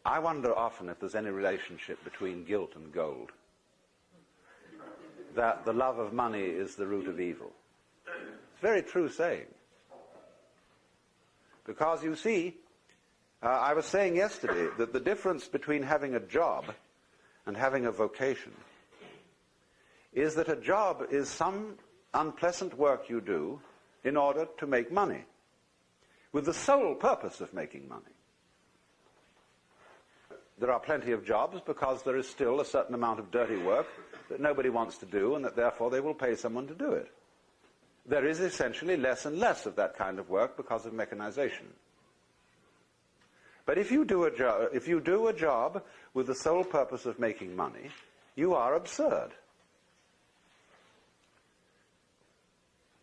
I wonder often if there's any relationship between guilt and gold. That the love of money is the root of evil. It's a very true saying. Because you see, I was saying yesterday that the difference between having a job and having a vocation is that a job is some unpleasant work you do in order to make money, with the sole purpose of making money. There are plenty of jobs because there is still a certain amount of dirty work that nobody wants to do, and that therefore they will pay someone to do it. There is essentially less and less of that kind of work because of mechanization. But if you do a job with the sole purpose of making money, you are absurd.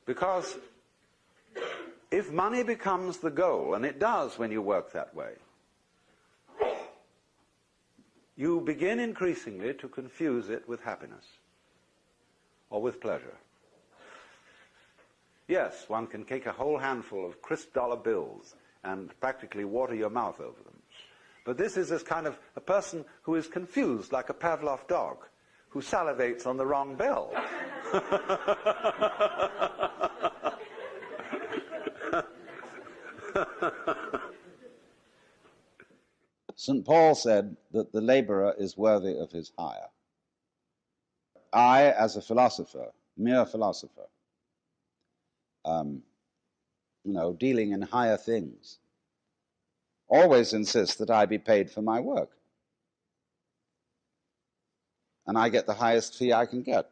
Because if money becomes the goal, and it does when you work that way, you begin increasingly to confuse it with happiness or with pleasure. Yes, one can take a whole handful of crisp dollar bills and practically water your mouth over them. But this is kind of a person who is confused, like a Pavlov dog, who salivates on the wrong bell. St. Paul said that the laborer is worthy of his hire. I, as a philosopher, mere philosopher, dealing in higher things, always insist that I be paid for my work. And I get the highest fee I can get.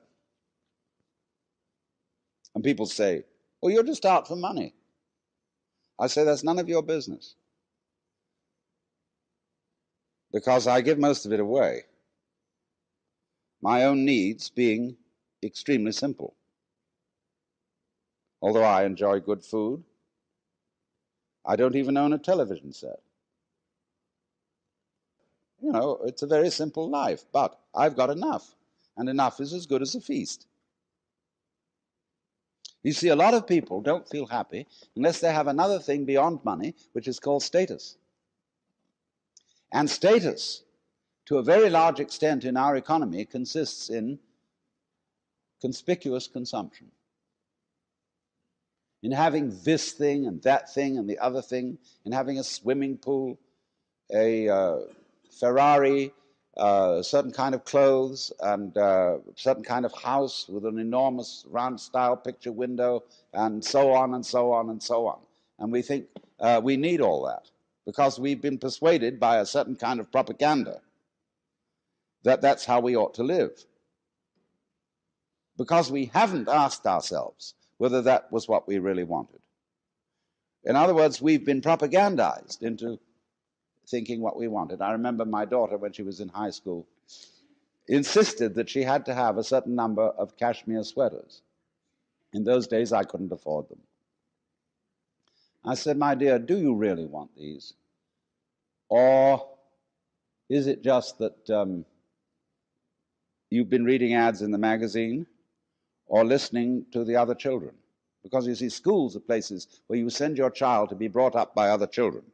And people say, well, you're just out for money. I say, that's none of your business. Because I give most of it away. My own needs being extremely simple. Although I enjoy good food, I don't even own a television set. It's a very simple life, but I've got enough, and enough is as good as a feast. You see, a lot of people don't feel happy unless they have another thing beyond money, which is called status. And status, to a very large extent in our economy, consists in conspicuous consumption. In having this thing and that thing and the other thing, in having a swimming pool, a Ferrari, a certain kind of clothes, and a certain kind of house with an enormous round-style picture window, and so on and so on and so on. And we think we need all that because we've been persuaded by a certain kind of propaganda that that's how we ought to live. Because we haven't asked ourselves whether that was what we really wanted. In other words, we've been propagandized into thinking what we wanted. I remember my daughter, when she was in high school, insisted that she had to have a certain number of cashmere sweaters. In those days, I couldn't afford them. I said, my dear, do you really want these? Or is it just that you've been reading ads in the magazine or listening to the other children? Because you see, schools are places where you send your child to be brought up by other children.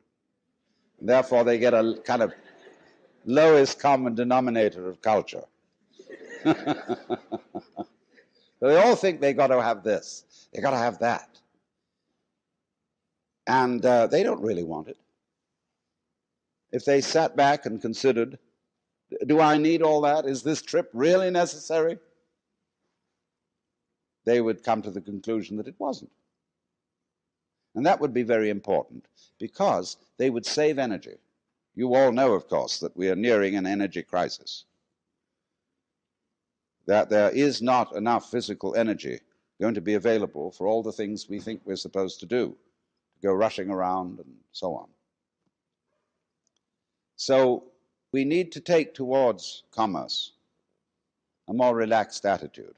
And therefore, they get a kind of lowest common denominator of culture. So they all think they've got to have this, they've got to have that. And they don't really want it. If they sat back and considered, do I need all that? Is this trip really necessary? They would come to the conclusion that it wasn't. And that would be very important because they would save energy. You all know, of course, that we are nearing an energy crisis. That there is not enough physical energy going to be available for all the things we think we're supposed to do, to go rushing around and so on. So we need to take towards commerce a more relaxed attitude.